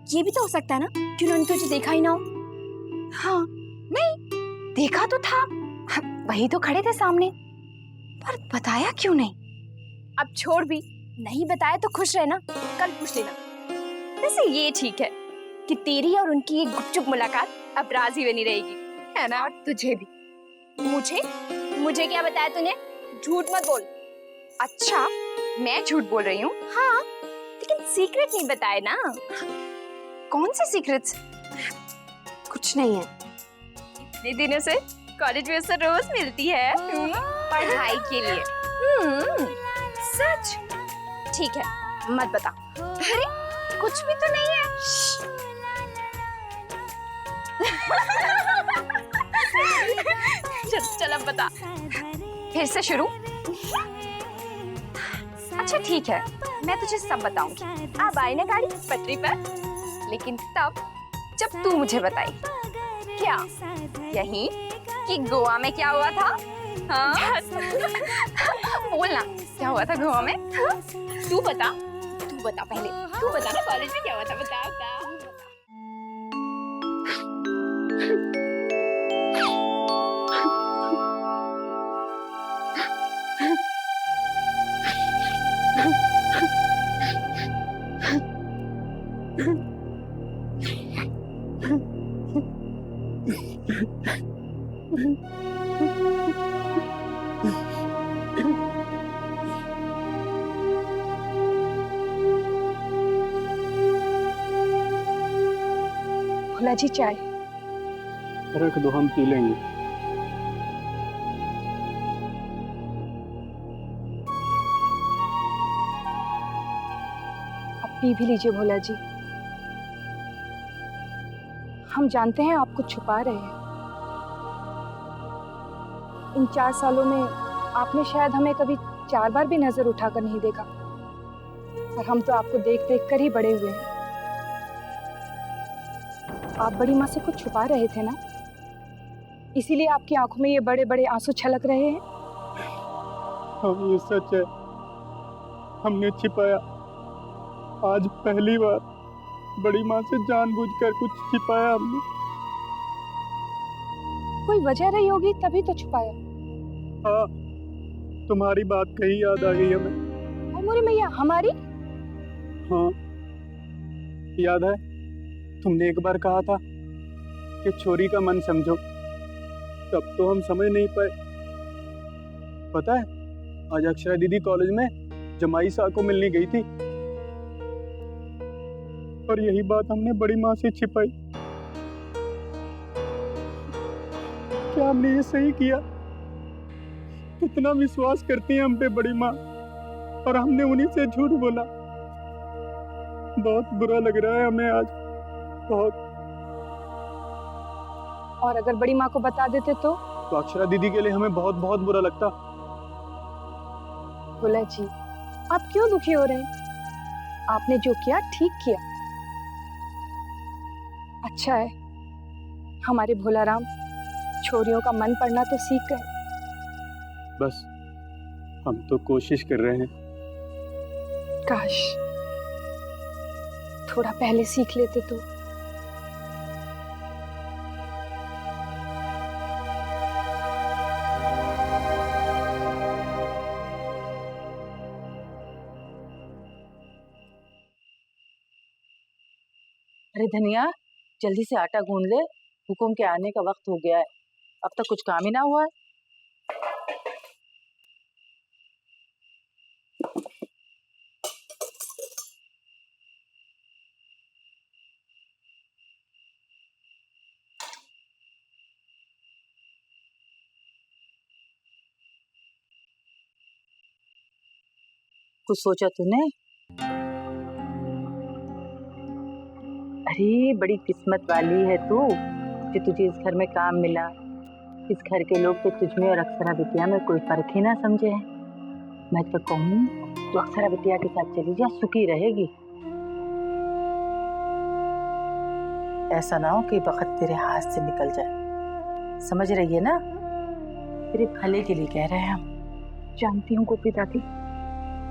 ये भी तो हो सकता है ना कि उन्होंने तुझे देखा ही ना हो। हाँ, नहीं देखा तो था, वही तो खड़े थे सामने, पर बताया क्यों नहीं? अब छोड़ भी, नहीं बताया तो खुश रहना, कल पूछ लेना। वैसे ये ठीक है कि तेरी और उनकी एक गुपचुप मुलाकात अब राज ही बनी रहेगी, है ना? और तुझे भी। मुझे मुझे क्या बताया तूने? झूठ मत बोल। अच्छा, मैं झूठ बोल रही हूँ? हाँ, लेकिन सीक्रेट नहीं बताए ना। कौन से सीक्रेट्स? कुछ नहीं है। इतने दिनों से कॉलेज में उससे रोज मिलती है पढ़ाई के लिए। सच? ठीक है, मत बता। अरे कुछ भी तो नहीं है। चल अब बता। फिर से शुरू? अच्छा ठीक है, मैं तुझे सब बताऊंगी। अब आई ना गाड़ी पटरी पर, लेकिन तब जब तू मुझे बताई। क्या? यही कि गोवा में क्या हुआ था? हाँ? बोलना, क्या हुआ था गोवा में? तू बता पहले, तू बता ना कॉलेज में क्या हुआ था, बता। भोला जी चाय। रख दो, हम पी लेंगे। अब पी भी लीजिए भोला जी। हम जानते हैं आप कुछ छुपा रहे हैं। इन 4 सालों में आपने शायद हमें कभी 4 बार भी नजर उठाकर नहीं देखा, और हम तो आपको देख देख कर ही बड़े हुए हैं। आप बड़ी माँ से कुछ छुपा रहे थे ना, इसीलिए आपकी आंखों में ये बड़े बड़े आंसू छलक रहे हैं। हाँ ये सच है, हमने छिपाया। आज पहली बार बड़ी माँ से जानबूझकर कुछ छिपाया हमने। कोई वजह रही होगी तभी तो छुपाया। हाँ, तुम्हारी बात कही याद आ गई हमें। और मोरी मैया हमारी? हाँ याद है, तुमने एक बार कहा था कि छोरी का मन समझो। तब तो हम समझ नहीं पाए। पता है, आज अक्षरा दीदी कॉलेज में जमाई साहब को मिलने गई थी, और यही बात हमने बड़ी माँ से छिपाई। क्या हमने ये सही किया? कितना विश्वास करती हैं हम पे बड़ी माँ, और हमने उन्हीं से झूठ बोला। बहुत बुरा लग रहा है हमें आज, बहुत। और अगर बड़ी माँ को बता देते तो अक्षरा दीदी के लिए हमें बहुत बहुत बुरा लगता। भोला जी, आप क्यों दुखी हो रहे हैं? आपने जो किया ठीक किया। अच्छा है हमारे भोला राम छोरियों का मन पढ़ना तो सीख गए। बस हम तो कोशिश कर रहे हैं। काश थोड़ा पहले सीख लेते तो। अरे धनिया, जल्दी से आटा गूंद ले, हुकुम के आने का वक्त हो गया है। अब तक कुछ काम ही ना हुआ है। कुछ सोचा तूने? अरे बड़ी किस्मत वाली है तू कि तुझे इस घर में काम मिला। इस घर के लोग तो तुझमें और अक्षरा बिटिया में कोई फर्क ही ना समझे। मैं तो कहूँ तो अक्षरा बिटिया के साथ चली जा, सुखी रहेगी। ऐसा ना हो कि बखत तेरे हाथ से निकल जाए। समझ रही है ना? तेरे भले के लिए कह रहे हैं हम। जानती हूँ गोपी दादी।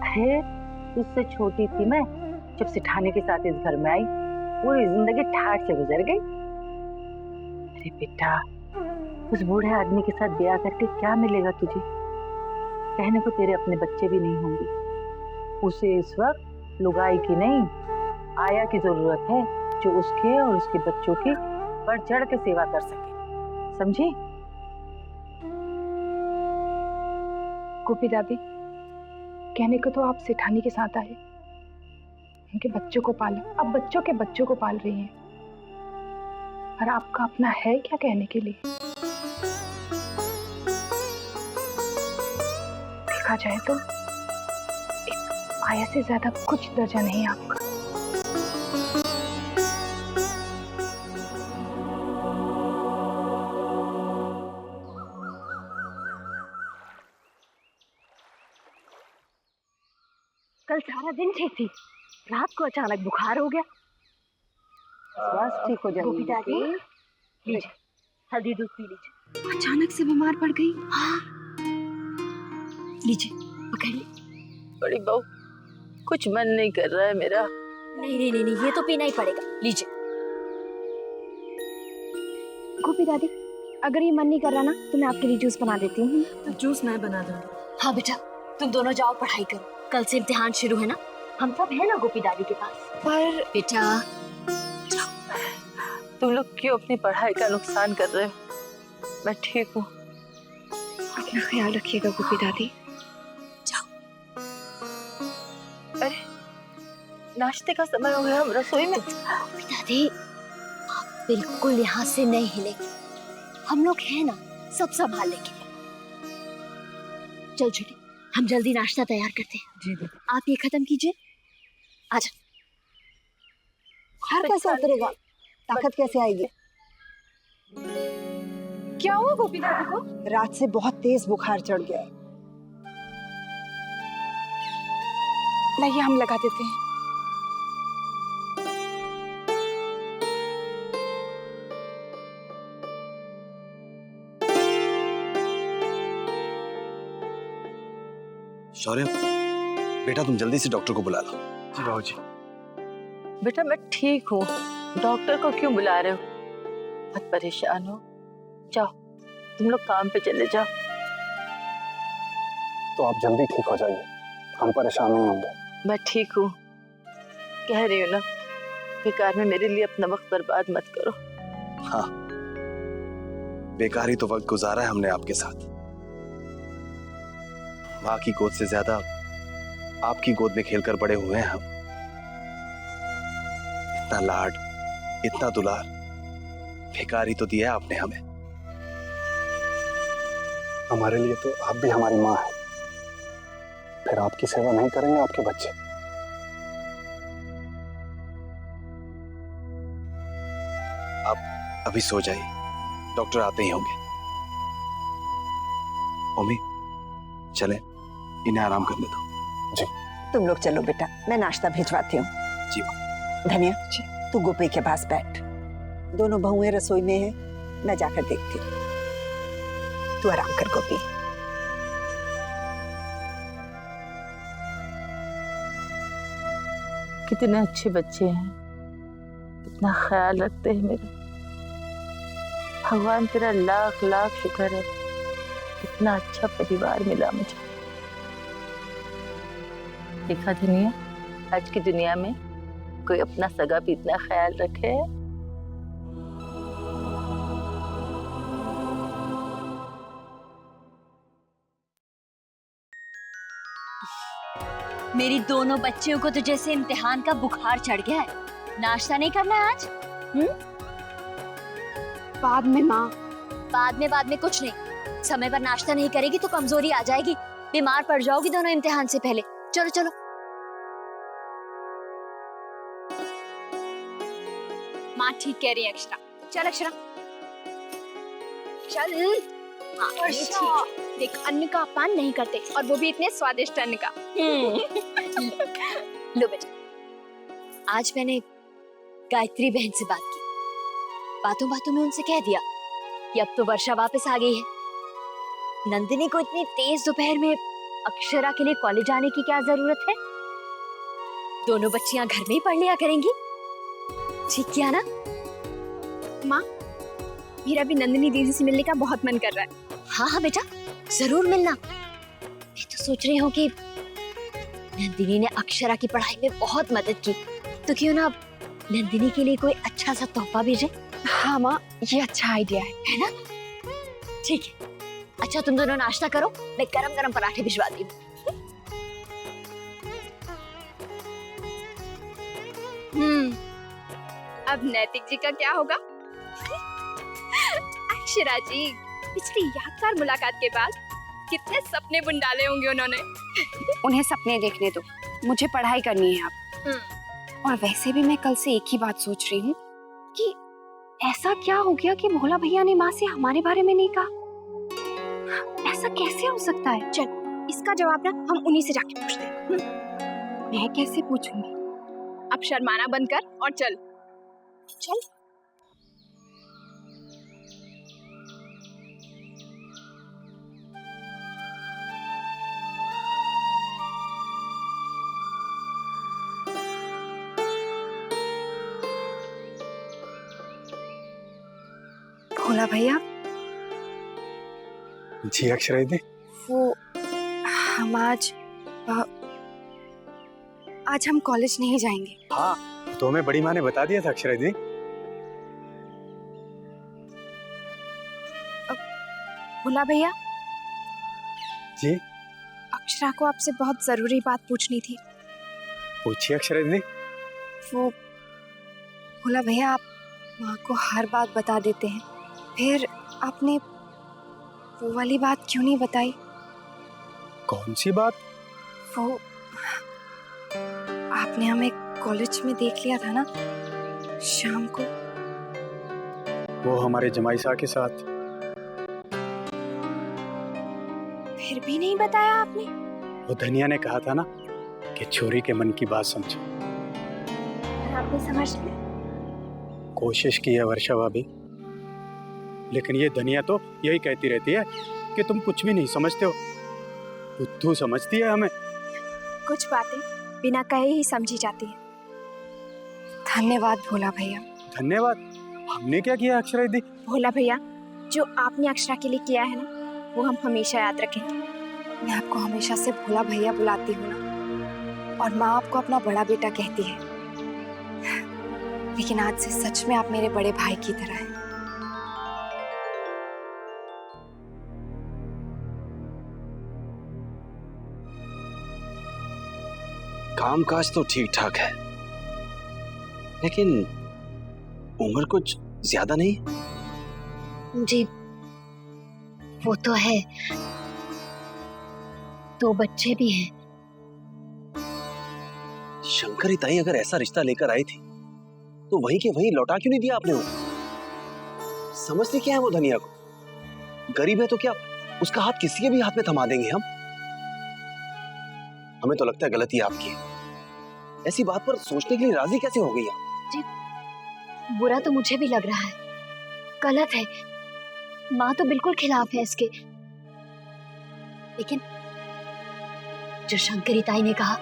अरे तुझसे छोटी थी मैं जब सिठाने के साथ इस घर में आई, पूरी जिंदगी ठाठ से गुजर गई। अरे बेटा, उस बूढ़े आदमी के साथ ब्याह करके क्या मिलेगा तुझे? कहने को तेरे अपने बच्चे भी नहीं होंगे। उसे इस वक्त लुगाई की नहीं, आया की जरूरत है, जो उसके और उसके बच्चों की बढ़ चढ़ के सेवा कर सके, समझी? गोपी दादी, कहने को तो आप सेठानी के साथ आए, उनके बच्चों को पाला, अब बच्चों के बच्चों को पाल रही हैं, और आपका अपना है क्या कहने के लिए? देखा जाए तो एक आया से ज्यादा कुछ दर्जा नहीं आपका। कल सारा दिन ठीक थी, रात को अचानक बुखार हो गया। स्वास्थ्य ठीक हो गोपी दादी, लीजिए हल्दी दूध पी लीजिए। अचानक से बीमार पड़ गई। हाँ, लीजिए पकड़िए। बड़ी बहू, कुछ मन नहीं कर रहा है मेरा। नहीं नहीं नहीं नहीं, ये तो पीना ही पड़ेगा, लीजिए। गोपी दादी, अगर ये मन नहीं कर रहा ना तो मैं आपके लिए जूस बना देती हूँ। तो जूस मैं बना दूंगी। हाँ बेटा, तुम दोनों जाओ पढ़ाई करो, कल से इम्तिहान शुरू है ना, हम सब है ना गोपी दादी के पास। पर बेटा तुम लोग क्यों अपनी पढ़ाई का नुकसान कर रहे हो? मैं ठीक हूँ। अपना ख्याल रखिएगा गोपी दादी। अरे नाश्ते का समय हो गया, हम रसोई में। गोपी दादी, आप बिल्कुल यहाँ से नहीं हिलेंगे, हम लोग हैं ना, सब संभाल लेंगे। चल छोटी, हम जल्दी नाश्ता तैयार करते हैं। जी दीदी। आप ये खत्म कीजिए, आजा। बुखार कैसे उतरेगा? ताकत कैसे आएगी? क्या हुआ गोपी दादी को? रात से बहुत तेज बुखार चढ़ गया है। लाइए हम लगा देते हैं। शौर्य, बेटा तुम जल्दी से डॉक्टर को बुला लो। जी बाबूजी। बेटा मैं ठीक हूँ, डॉक्टर को क्यों बुला रहे हो? मत परेशान हो, जाओ तुम लोग काम पे चले जाओ। तो आप जल्दी ठीक हो जाइए, हम परेशान नहीं होंगे। मैं ठीक हूँ, कह रही हूँ ना, बेकार में मेरे लिए अपना वक्त बर्बाद मत करो। हाँ, बेकार ही तो वक्त गुजारा है हमने आपके साथ। माँ की गोद से ज्यादा आपकी गोद में खेलकर बड़े हुए हैं हम। इतना लाड, इतना दुलार, बेकार ही तो दिया है आपने हमें। हमारे लिए तो आप भी हमारी माँ है, फिर आपकी सेवा नहीं करेंगे आपके बच्चे? आप अभी सो जाइए, डॉक्टर आते ही होंगे। मम्मी चले, इन्हें आराम करने दो। जी। तुम लोग चलो बेटा, मैं नाश्ता भिजवाती हूँ। जी माँ। धनिया, तू गोपी के पास बैठ, दोनों बहुएं रसोई में हैं, मैं जाकर देखती हूँ। तू आराम कर गोपी। कितने अच्छे बच्चे हैं, कितना ख्याल रखते हैं मेरा। भगवान तेरा लाख लाख शुक्र है, कितना अच्छा परिवार मिला मुझे। देखा धनिया, आज की दुनिया में कोई अपना सगा भी इतना ख्याल रखे। मेरी दोनों बच्चियों को तो जैसे इम्तिहान का बुखार चढ़ गया है। नाश्ता नहीं करना है आज? बाद में माँ। बाद में कुछ नहीं, समय पर नाश्ता नहीं करेगी तो कमजोरी आ जाएगी, बीमार पड़ जाओगी दोनों इम्तिहान से पहले। चलो चलो। माँ ठीक कह रही है अक्षरा। चल अक्षरा चल। हाँ, ये ठीक। देख, अन्न का अपमान नहीं करते, और वो भी इतने स्वादिष्ट अन्न का। लो बेटा, आज मैंने गायत्री बहन से बात की, बातों बातों में उनसे कह दिया कि अब तो वर्षा वापस आ गई है। नंदिनी को इतनी तेज दोपहर में अक्षरा के लिए कॉलेज आने की क्या जरूरत है? दोनों बच्चियां घर में ही पढ़ लिया करेंगी। ठीक किया ना? माँ, मेरा भी नंदिनी दीदी से मिलने का बहुत मन कर रहा है। हाँ हाँ बेटा, जरूर मिलना। मैं तो सोच रही हूँ कि नंदिनी ने अक्षरा की पढ़ाई में बहुत मदद की, तो क्यों ना नंदिनी के लिए कोई अच्छा सा तोहफा भेजे। हाँ माँ, ये अच्छा आइडिया है ना? ठीक है। अच्छा तुम दोनों नाश्ता करो, मैं गरम गरम पराठे भिजवाती हूँ। अब नैतिक जी का क्या होगा? अक्षरा जी, पिछली यादगार मुलाकात के बाद कितने सपने बुन डाले होंगे उन्होंने। उन्हें सपने देखने दो, मुझे पढ़ाई करनी है अब। और वैसे भी मैं कल से एक ही बात सोच रही हूँ कि ऐसा क्या हो गया कि भोला भैया ने माँ से हमारे बारे में नहीं कहा। ऐसा कैसे हो सकता है? चल, इसका जवाब ना हम उन्हीं से जाके पूछते हैं। मैं कैसे पूछूंगी? अब शर्माना बंद कर और चल चल। भोला भैया, जी अक्षरा दीदी। वो हम आज हम कॉलेज नहीं जाएंगे। हाँ, तो हमें बड़ी माँ ने बता दिया था अक्षरा दीदी। भोला भैया जी, अक्षरा को आपसे बहुत जरूरी बात पूछनी थी। पूछिए अक्षरा दीदी। वो भोला भैया, आप माँ को हर बात बता देते हैं, फिर आपने वो वाली बात क्यों नहीं बताई? कौन सी बात? वो आपने हमें कॉलेज में देख लिया था ना शाम को। वो हमारे जमाई साहब के साथ। फिर भी नहीं बताया आपने? वो धनिया ने कहा था ना कि छोरी के मन की बात समझो। आपने समझ लिया? कोशिश की है वर्षा भाभी, लेकिन ये धनिया तो यही कहती रहती है कि तुम कुछ भी नहीं समझते हो। बुद्धू समझती है हमें। कुछ बातें बिना कहे ही समझी जाती है। धन्यवाद भोला भैया। धन्यवाद? हमने क्या किया अक्षरा दीदी? भोला भैया, जो आपने अक्षरा के लिए किया है ना, वो हम हमेशा याद रखेंगे। मैं आपको हमेशा से भोला भैया बुलाती हूँ ना, और माँ आपको अपना बड़ा बेटा कहती है, लेकिन आज से सच में आप मेरे बड़े भाई की तरह हैं। कामकाज तो ठीक ठाक है, लेकिन उम्र कुछ ज्यादा नहीं। जी वो तो है, 2 बच्चे भी हैं। शंकरी ताई अगर ऐसा रिश्ता लेकर आई थी तो वहीं के वहीं लौटा क्यों नहीं दिया आपने उन्हें? समझते क्या है वो धनिया को? गरीब है तो क्या उसका हाथ किसी के भी हाथ में थमा देंगे हम? हमें तो लगता है गलती आपकी है। ऐसी बात पर सोचने के लिए राजी कैसे हो गई आप? जी बुरा तो मुझे भी लग रहा है, गलत है। माँ तो बिल्कुल खिलाफ है इसके, लेकिन जो शंकरी ताई ने कहा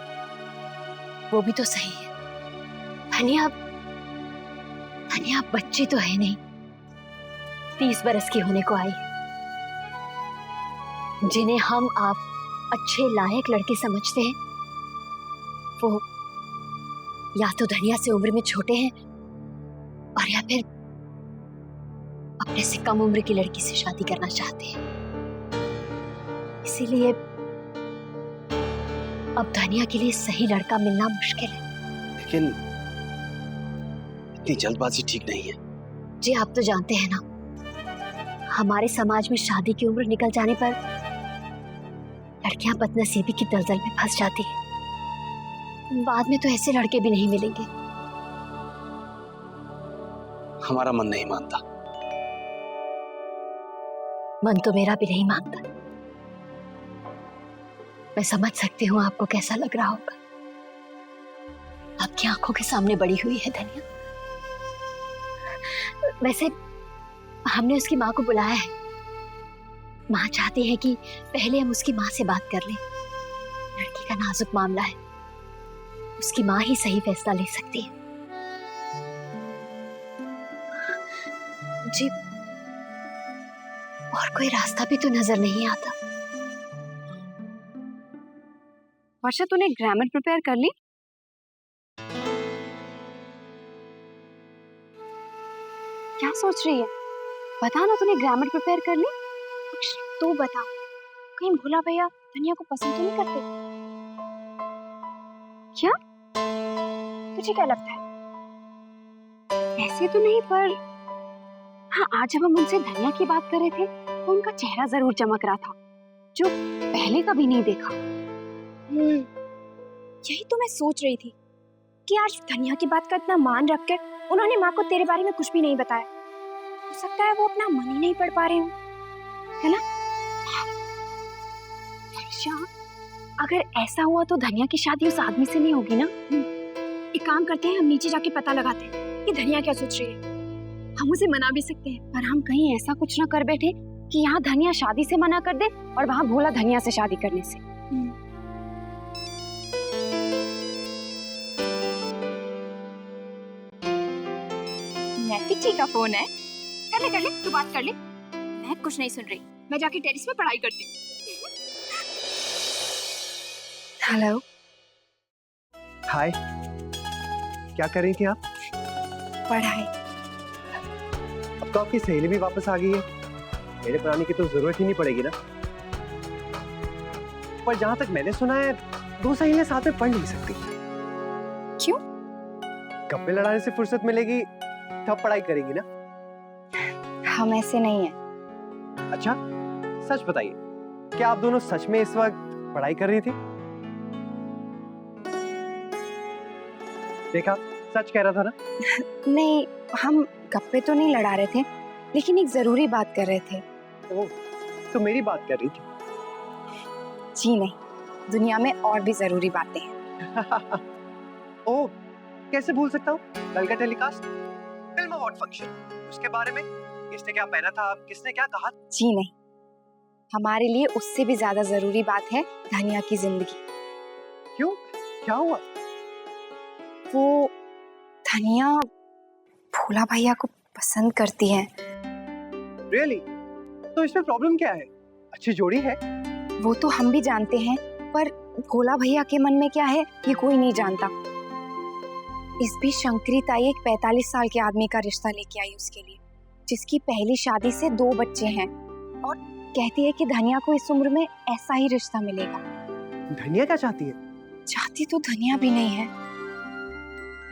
वो भी तो सही है। धनिया बच्ची तो है नहीं, 30 बरस की होने को आई, जिन्हें हम आप अच्छे लायक लड़के समझते हैं, वो या तो धनिया से उम्र में छोटे हैं और या फिर अपने से कम उम्र की लड़की से शादी करना चाहते हैं। इसीलिए अब धनिया के लिए सही लड़का मिलना मुश्किल है। लेकिन इतनी जल्दबाजी ठीक नहीं है। जी आप तो जानते हैं ना, हमारे समाज में शादी की उम्र निकल जाने पर लड़कियां बदनसीबी की दलदल में फंस जाती हैं। बाद में तो ऐसे लड़के भी नहीं मिलेंगे। हमारा मन नहीं मानता। मन तो मेरा भी नहीं मानता। मैं समझ सकती हूँ आपको कैसा लग रहा होगा। आपकी आंखों के सामने बड़ी हुई है धनिया। वैसे हमने उसकी माँ को बुलाया है। माँ चाहती है कि पहले हम उसकी माँ से बात कर लें। लड़की का नाजुक मामला है, उसकी माँ ही सही फैसला ले सकती है। जी, और कोई रास्ता भी तो नजर नहीं आता। वर्षा, तूने ग्रामर प्रिपेयर कर ली? क्या सोच रही है? बता ना, तूने ग्रामर प्रिपेयर कर ली? कुछ तू बता, कहीं भोला भैया धनिया को पसंद तो नहीं करते? क्या तुझे क्या लगता है? ऐसे तो नहीं, पर हाँ, आज जब हम उनसे धनिया की बात कर रहे थे तो उनका चेहरा जरूर चमक रहा था, जो पहले कभी नहीं देखा। यही तो मैं सोच रही थी कि आज धनिया की बात का इतना मान रख कर उन्होंने माँ को तेरे बारे में कुछ भी नहीं बताया। हो सकता है वो अपना मन ही नहीं पढ़ पा रहे हो, है ना? वर्षा, अगर ऐसा हुआ तो धनिया की शादी उस आदमी से नहीं होगी ना? एक काम करते हैं, हम नीचे जाके पता लगाते हैं कि धनिया क्या सोच रही है। हम उसे मना भी सकते हैं, पर हम कहीं ऐसा कुछ ना कर बैठे कि यहाँ धनिया शादी से मना कर दे और वहाँ भोला धनिया से शादी करने से। नैतिक जी का फोन है। कर ले, तू बात कर ले। मैं कुछ नहीं सुन रही, मैं जाके टेरेस पे पढ़ाई करती हूँ। हेलो। हाय, क्या कर रही थी आप? पढ़ाई। अब तो आपकी सहेली भी वापस आ गई है, मेरे पढ़ाने की तो जरूरत ही नहीं पड़ेगी ना। पर जहां तक मैंने सुना है, दो सहेलियां साथ में पढ़ नहीं सकती। क्यों? गप्पे लड़ाने से फुर्सत मिलेगी तब पढ़ाई करेंगी ना। हम ऐसे नहीं हैं। अच्छा, सच बताइए, क्या आप दोनों सच में इस वक्त पढ़ाई कर रही थी? देखा, सच कह रहा था ना। नहीं, हम गप्पे तो नहीं लड़ा रहे थे, लेकिन एक जरूरी बात कर रहे थे। ओह, तो मेरी बात कर रही थी? जी नहीं, दुनिया में और भी जरूरी बातें हैं। ओह, कैसे भूल सकता हूँ? कल का टेलीकास्ट, फिल्म अवार्ड फंक्शन, उसके बारे में किसने क्या पहना था, किसने क्या कहा? जी नहीं, हमारे लिए उससे भी ज्यादा जरूरी बात है धनिया की जिंदगी। क्यों, क्या हुआ? वो धनिया भोला भैया को पसंद करती है। रियली? तो इसमें प्रॉब्लम क्या है? अच्छी जोड़ी है। वो तो हम भी जानते हैं, पर भोला भैया के मन में क्या है ये कोई नहीं जानता। इस बीच शंकरी ताई एक 45 साल के आदमी का रिश्ता लेके आई उसके लिए, जिसकी पहली शादी से 2 बच्चे हैं, और कहती है कि धनिया को इस उम्र में ऐसा ही रिश्ता मिलेगा। धनिया क्या चाहती है? चाहती तो धनिया भी नहीं है,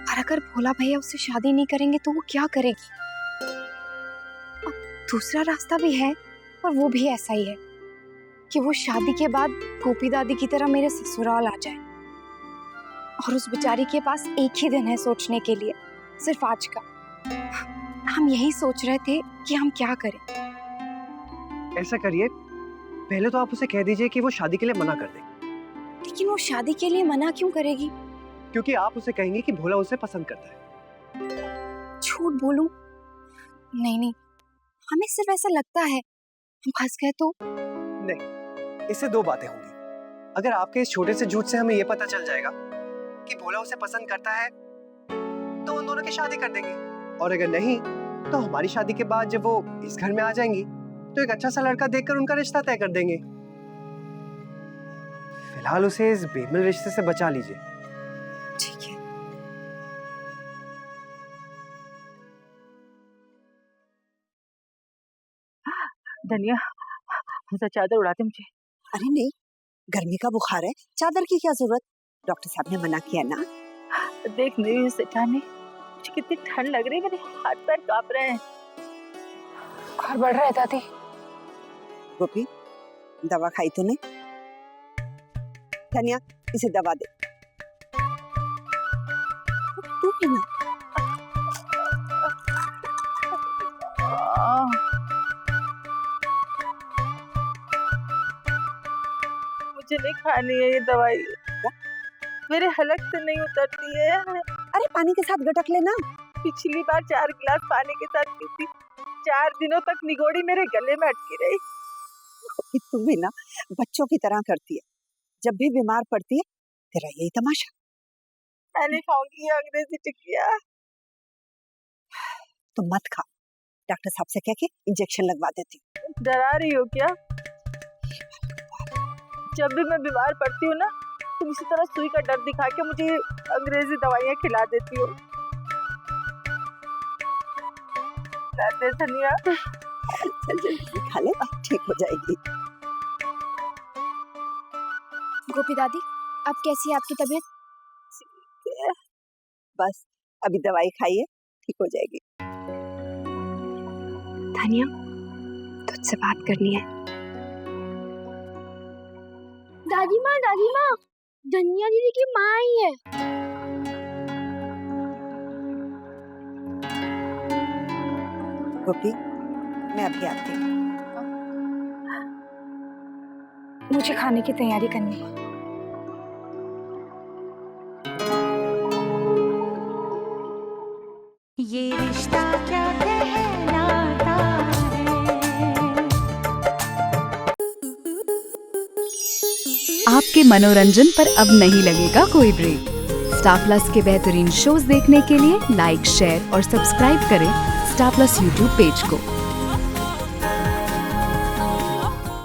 और अगर भोला भैया उससे शादी नहीं करेंगे तो वो क्या करेगी? अब दूसरा रास्ता भी है, पर वो भी ऐसा ही है कि वो शादी के बाद गोपी दादी की तरह मेरे ससुराल आ जाए, और उस बेचारी के पास एक ही दिन है सोचने के लिए, सिर्फ आज का। हम यही सोच रहे थे कि हम क्या करें। ऐसा करिए, पहले तो आप उसे कह दीजिए कि वो शादी के लिए मना कर दे। लेकिन वो शादी के लिए मना क्यों करेगी? क्योंकि आप उसे कहेंगे कि भोला उसे पसंद करता है। झूठ बोलूं? नहीं, हमें सिर्फ ऐसा लगता है, हम फंस गए तो? नहीं, इससे 2 बातें होंगी। अगर आपके इस छोटे से झूठ से हमें ये पता चल जाएगा कि भोला उसे पसंद करता है, तो उन दोनों की शादी कर देंगे, और अगर नहीं, तो हमारी शादी के बाद जब वो इस घर में आ जाएंगी तो एक अच्छा सा लड़का देखकर उनका रिश्ता तय कर देंगे। फिलहाल उसे इस बेमिल रिश्ते से बचा लीजिए। ठीक है। धनिया, चादर उड़ाते मुझे। अरे नहीं, गर्मी का बुखार है, चादर की क्या जरूरत? डॉक्टर साहब ने मना किया ना। देख मेरी सेठानी, मुझे कितनी ठंड लग रही है, मेरे हाथ पैर कांप रहे हैं। बुखार बढ़ रहा है दादी। गोपी, दवा खाई तूने? धनिया, इसे दवा दे। तू भी ना। मुझे नहीं खानी है ये दवाई, मेरे हलक से नहीं उतरती है। अरे पानी के साथ गटक लेना। पिछली बार 4 गिलास पानी के साथ पी थी, 4 दिनों तक निगोड़ी मेरे गले में अटकी रही। तू भी ना बच्चों की तरह करती है, जब भी बीमार पड़ती है तेरा यही तमाशा। मैं नहीं खाऊंगी ये अंग्रेजी टिकिया। तो मत खा, डॉक्टर साहब से कह के इंजेक्शन लगवा देती हूँ। डरा रही हो क्या? जब भी मैं बीमार पड़ती हूँ ना, तुम इसी तरह सुई का डर दिखा के मुझे अंग्रेजी दवाइयाँ खिला देती हो। धनिया, चल जल्दी खा ले, ठीक हो जाएगी। गोपी दादी, अब कैसी है आपकी तबीयत? बस अभी दवाई खाइए, ठीक हो जाएगी। धनिया, तुझसे बात करनी है। दादी माँ, धनिया दीदी की माँ आई है। गोपी, मैं अभी आती हूँ। मुझे खाने की तैयारी करनी है। ये रिश्ता क्या कहलाता है। आपके मनोरंजन पर अब नहीं लगेगा कोई ब्रेक। स्टार प्लस के बेहतरीन शोज देखने के लिए लाइक, शेयर और सब्सक्राइब करें स्टार प्लस यूट्यूब पेज को।